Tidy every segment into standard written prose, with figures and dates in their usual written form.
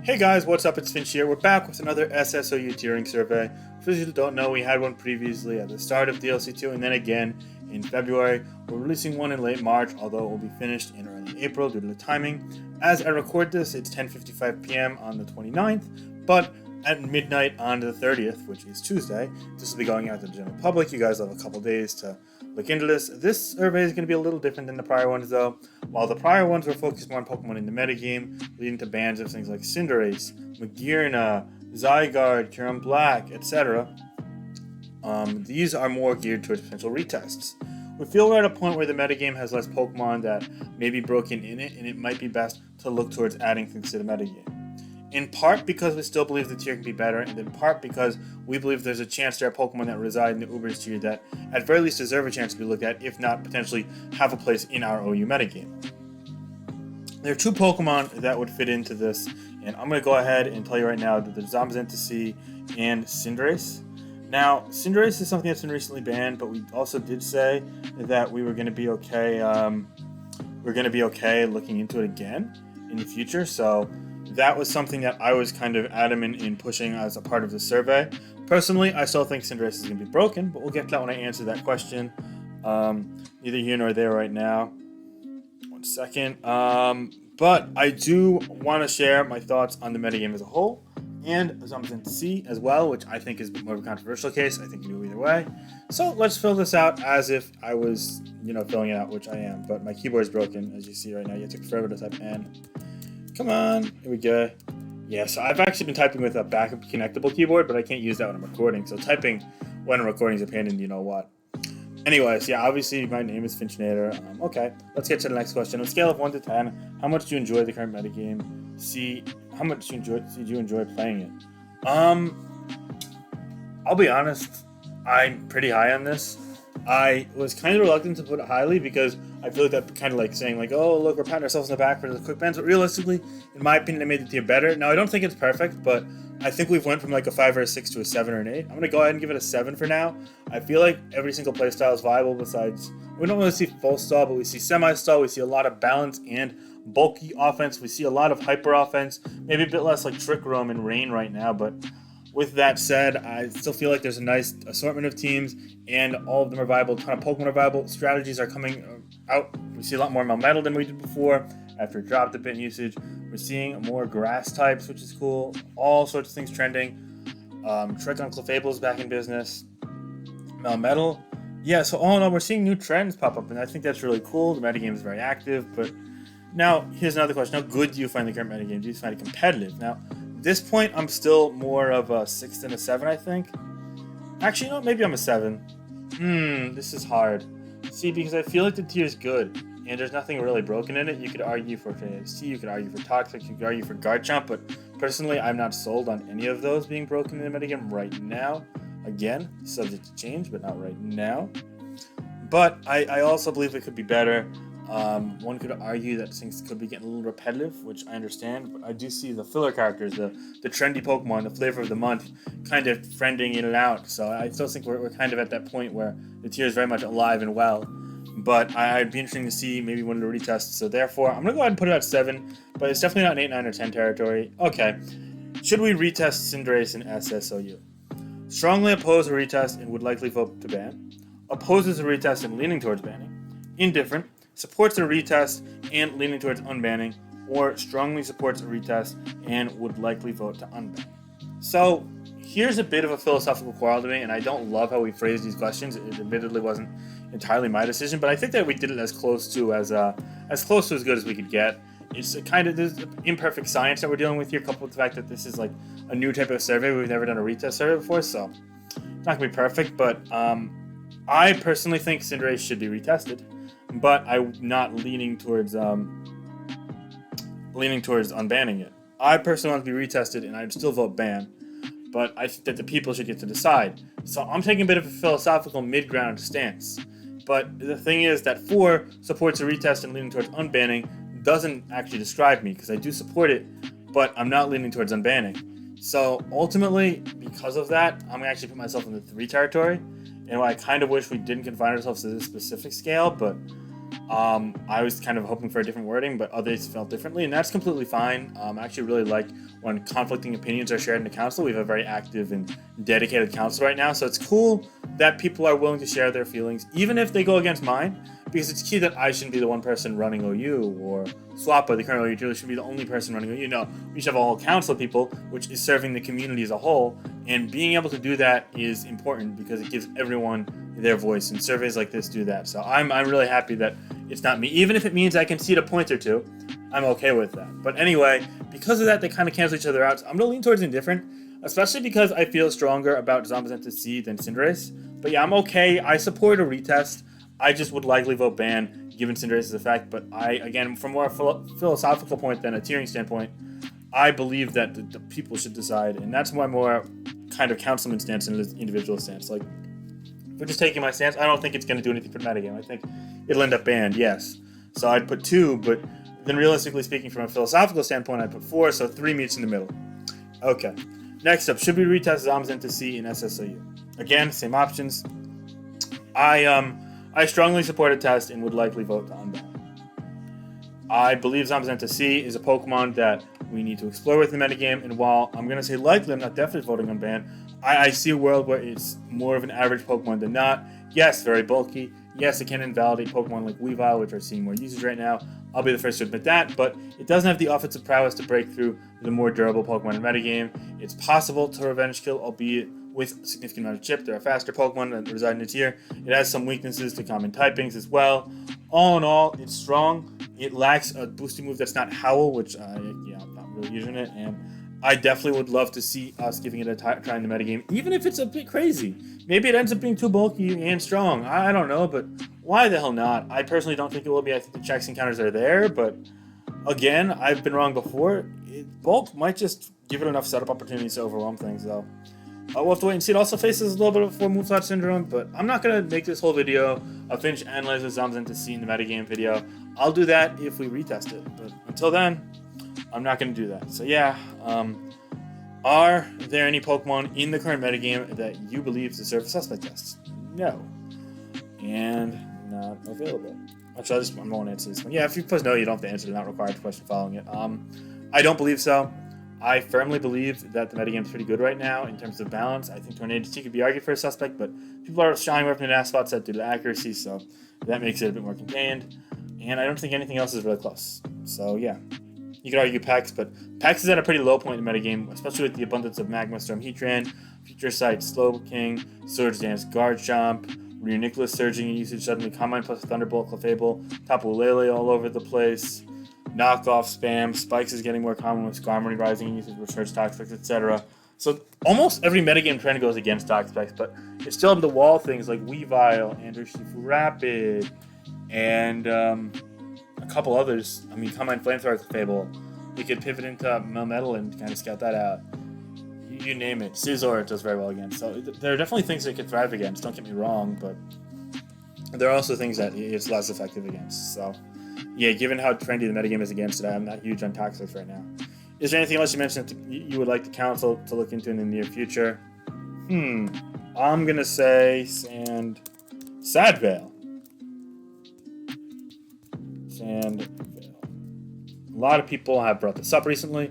Hey guys, what's up? It's Finch here. We're back with another SSOU tiering survey. For those who don't know, we had one previously at the start of DLC2 and then again in February. We're releasing one in late March, although it will be finished in early April due to the timing. As I record this, it's 10:55 p.m. on the 29th, but at midnight on the 30th, which is Tuesday, this will be going out to the general public. You guys have a couple days to look into this. This survey is going to be a little different than the prior ones, though. While the prior ones were focused more on Pokemon in the metagame, leading to bans of things like Cinderace, Magearna, Zygarde, Kyurem Black, etc., these are more geared towards potential retests. We feel we're at a point where the metagame has less Pokemon that may be broken in it, and it might be best to look towards adding things to the metagame. In part because we still believe the tier can be better, and in part because we believe there's a chance there are Pokemon that reside in the Ubers tier that at very least deserve a chance to be looked at, if not potentially have a place in our OU metagame. There are two Pokemon that would fit into this, and I'm going to go ahead and tell you right now that there's Zamazenta-C and Cinderace. Now, Cinderace is something that's been recently banned, but we also did say that we were going to be okay. Looking into it again in the future. So that was something that I was kind of adamant in pushing as a part of the survey. Personally, I still think Cinderace is going to be broken, but we'll get to that when I answer that question. Neither here nor there right now. One second. But I do want to share my thoughts on the metagame as a whole, and Zamazenta-C as well, which I think is more of a controversial case. I think you can go either way. So let's fill this out as if I was, filling it out, which I am. But my keyboard is broken, as you see right now. It took forever to type N. Come on, here we go. Yeah, so I've actually been typing with a backup connectable keyboard, but I can't use that when I'm recording. So typing when I'm recording is a pain in you know what. Anyways, yeah, obviously my name is Finchinator. Okay, let's get to the next question. On a scale of 1 to 10, how much do you enjoy the current metagame? C, how much do you enjoy playing it? I'll be honest, I'm pretty high on this. I was kind of reluctant to put it highly because I feel like that kind of like saying like, oh, look, we're patting ourselves on the back for the quick bans. But realistically, in my opinion, I made the tier better. Now, I don't think it's perfect, but I think we've went from like a 5 or a 6 to a 7 or an 8. I'm going to go ahead and give it a 7 for now. I feel like every single playstyle is viable besides, we don't really see full stall, but we see semi-stall. We see a lot of balance and bulky offense. We see a lot of hyper offense, maybe a bit less like Trick Room and Rain right now, but with that said, I still feel like there's a nice assortment of teams, and all of them are viable. A ton of Pokemon are viable. Strategies are coming out. We see a lot more Melmetal than we did before after it dropped a bit in usage. We're seeing more grass types, which is cool. All sorts of things trending. Trick on Clefable is back in business. Melmetal. Yeah, so all in all, we're seeing new trends pop up, and I think that's really cool. The metagame is very active, but now here's another question. How good do you find the current metagame? Do you find it competitive? Now, at this point, I'm still more of a 6 than a 7, I think. Actually, maybe I'm a 7. This is hard. See, because I feel like the tier is good, and there's nothing really broken in it. You could argue for KFC, you could argue for Toxic, you could argue for Garchomp, but personally, I'm not sold on any of those being broken in the metagame right now. Again, subject to change, but not right now. But I also believe it could be better. One could argue that things could be getting a little repetitive, which I understand, but I do see the filler characters, the trendy Pokemon, the flavor of the month, kind of trending in and out. So I still think we're kind of at that point where the tier is very much alive and well. But I'd be interested to see maybe one of the retests. So therefore, I'm going to go ahead and put it at 7, but it's definitely not an 8, 9, or 10 territory. Okay. Should we retest Cinderace in SSOU? Strongly oppose a retest and would likely vote to ban. Opposes a retest and leaning towards banning. Indifferent. Supports a retest and leaning towards unbanning, or strongly supports a retest and would likely vote to unban. So here's a bit of a philosophical quarrel to me, and I don't love how we phrased these questions. It admittedly wasn't entirely my decision, but I think that we did it as close to as good as we could get. It's this imperfect science that we're dealing with here, coupled with the fact that this is like a new type of survey. We've never done a retest survey before, so it's not gonna be perfect. But I personally think Cinderace should be retested. But I'm not leaning towards unbanning it. I personally want to be retested, and I'd still vote ban. But I think that the people should get to decide. So I'm taking a bit of a philosophical mid-ground stance. But the thing is that 4 supports a retest and leaning towards unbanning doesn't actually describe me, because I do support it, but I'm not leaning towards unbanning. So ultimately, because of that, I'm going to actually put myself in the 3 territory. And I kind of wish we didn't confine ourselves to this specific scale, but I was kind of hoping for a different wording, but others felt differently, and that's completely fine. I actually really like when conflicting opinions are shared in the council. We have a very active and dedicated council right now, so it's cool that people are willing to share their feelings, even if they go against mine, because it's key that I shouldn't be the one person running OU, or Swappa, the current OU dealer, should be the only person running OU. No, we should have a whole council of people, which is serving the community as a whole, and being able to do that is important because it gives everyone their voice, and surveys like this do that. So I'm really happy that it's not me. Even if it means I can concede a point or two, I'm okay with that. But anyway, because of that, they kind of cancel each other out. So I'm going to lean towards indifferent, especially because I feel stronger about Zamazenta-C than Cinderace. But yeah, I'm okay. I support a retest. I just would likely vote ban, given Cinderace is a fact. But again, from more a philosophical point than a tiering standpoint, I believe that the people should decide. And that's my more kind of councilman stance than an individual stance. Like, if we're just taking my stance, I don't think it's going to do anything for the metagame. I think it'll end up banned, yes. So I'd put 2, but then realistically speaking, from a philosophical standpoint, I'd put 4, so 3 meets in the middle. Okay. Next up, should we retest Zamazenta-C in SSOU? Again, same options. I strongly support a test and would likely vote to unban. I believe Zamazenta-C is a Pokemon that we need to explore within the metagame, and while I'm going to say likely, I'm not definitely voting unban. I see a world where it's more of an average Pokemon than not. Yes, very bulky. Yes, it can invalidate Pokemon like Weavile, which are seeing more usage right now. I'll be the first to admit that, but it doesn't have the offensive prowess to break through the more durable Pokemon in metagame. It's possible to revenge kill, albeit with a significant amount of chip. There are faster Pokemon that reside in its tier. It has some weaknesses to common typings as well. All in all, it's strong. It lacks a boosting move that's not Howl, which I'm not really using it, and I definitely would love to see us giving it a try in the metagame, even if it's a bit crazy. Maybe it ends up being too bulky and strong. I don't know, but why the hell not? I personally don't think it will be. I think the checks and counters are there, but again, I've been wrong before. Bulk might just give it enough setup opportunities to overwhelm things, though. We'll have to wait and see. It also faces a little bit of 4 move slot syndrome, but I'm not going to make this whole video a Finch analyzes Zamazenta-C in the metagame video. I'll do that if we retest it, but until then, I'm not going to do that. So yeah, are there any Pokemon in the current metagame that you believe deserve a suspect test? No. And not available. Actually, I won't answer this one. Yeah, if you press no, you don't have to answer. They're not required to question following it. I don't believe so. I firmly believe that the metagame is pretty good right now in terms of balance. I think Tornado-T could be argued for a suspect, but people are shying away from the last spot set due to accuracy, so that makes it a bit more contained. And I don't think anything else is really close. So yeah. You could argue Pex, but Pex is at a pretty low point in the metagame, especially with the abundance of Magma Storm Heatran, Future Sight, Slowking, Surge Dance, Garchomp, Reuniclus surging in usage suddenly, Combine plus Thunderbolt, Clefable, Tapu Lele all over the place, knockoff spam, Spikes is getting more common with Skarmory rising in usage, Research Toxics, etc. So almost every metagame trend goes against Toxapex, but it's still up the wall things like Weavile and Urshifu Rapid and a couple others. I mean, Combine Flamethrower Fable. We could pivot into Melmetal and kind of scout that out. You name it. Scizor does very well against. So there are definitely things that it could thrive against, don't get me wrong, but there are also things that it's less effective against. So yeah, given how trendy the metagame is against it, I'm not huge on Toxics right now. Is there anything else you mentioned that you would like the council to look into in the near future? I'm going to say Sadvale. Sandvale. A lot of people have brought this up recently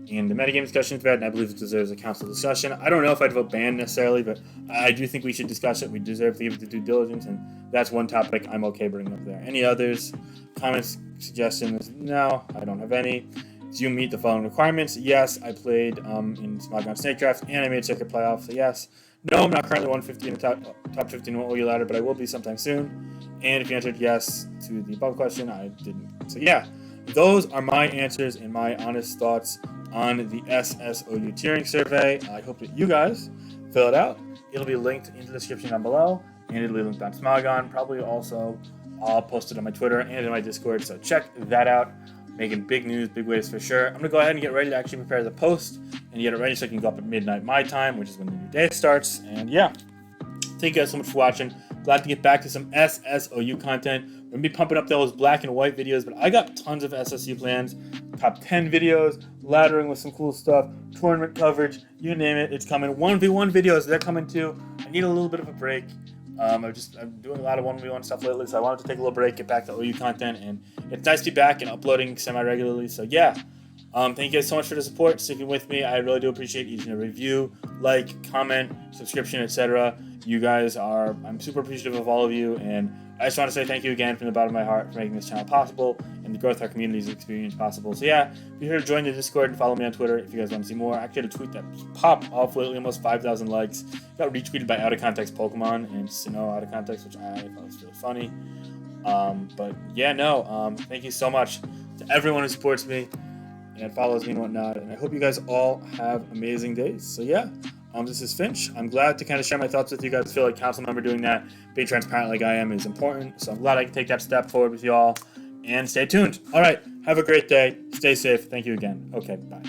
in the metagame discussion thread, and I believe it deserves a council discussion. I don't know if I'd vote ban necessarily, but I do think we should discuss it. We deserve to give it the due diligence, and that's one topic I'm okay bringing up there. Any others? Comments, suggestions? No, I don't have any. Do you meet the following requirements? Yes, I played in Smogon Snake Draft, and I made circuit playoffs, so yes. No, I'm not currently 150 in the top 15 OU ladder, but I will be sometime soon. And if you answered yes to the above question, I didn't. So yeah, those are my answers and my honest thoughts on the SSOU tiering survey. I hope that you guys fill it out. It'll be linked in the description down below, and it'll be linked on Smogon. Probably also I'll post it on my Twitter and in my Discord, so check that out. Making big news, big waves for sure. I'm going to go ahead and get ready to actually prepare the post and get it ready so I can go up at midnight my time, which is when the new day starts. And yeah, thank you guys so much for watching. Glad to get back to some SSOU content. We're going to be pumping up those black and white videos, but I got tons of SSU plans. Top 10 videos, laddering with some cool stuff, tournament coverage, you name it, it's coming. 1v1 videos, they're coming too. I need a little bit of a break, I'm doing a lot of 1v1 stuff lately, so I wanted to take a little break, get back to OU content, and it's nice to be back and uploading semi-regularly. So yeah, thank you guys so much for the support, sticking with me. I really do appreciate each and every review, like, comment, subscription, etc. You guys are, I'm super appreciative of all of you, and I just want to say thank you again from the bottom of my heart for making this channel possible and the growth our community's experience possible. So yeah, be sure to join the Discord and follow me on Twitter if you guys want to see more. I actually had a tweet that popped off lately, almost 5,000 likes. Got retweeted by Out of Context Pokemon and Sinnoh Out of Context, which I thought was really funny. But yeah, no, thank you so much to everyone who supports me and follows me and whatnot. And I hope you guys all have amazing days. So yeah, this is Finch. I'm glad to kind of share my thoughts with you guys. I feel like council member doing that, being transparent like I am, is important. So I'm glad I can take that step forward with you all. And stay tuned. All right, have a great day. Stay safe. Thank you again. Okay, bye.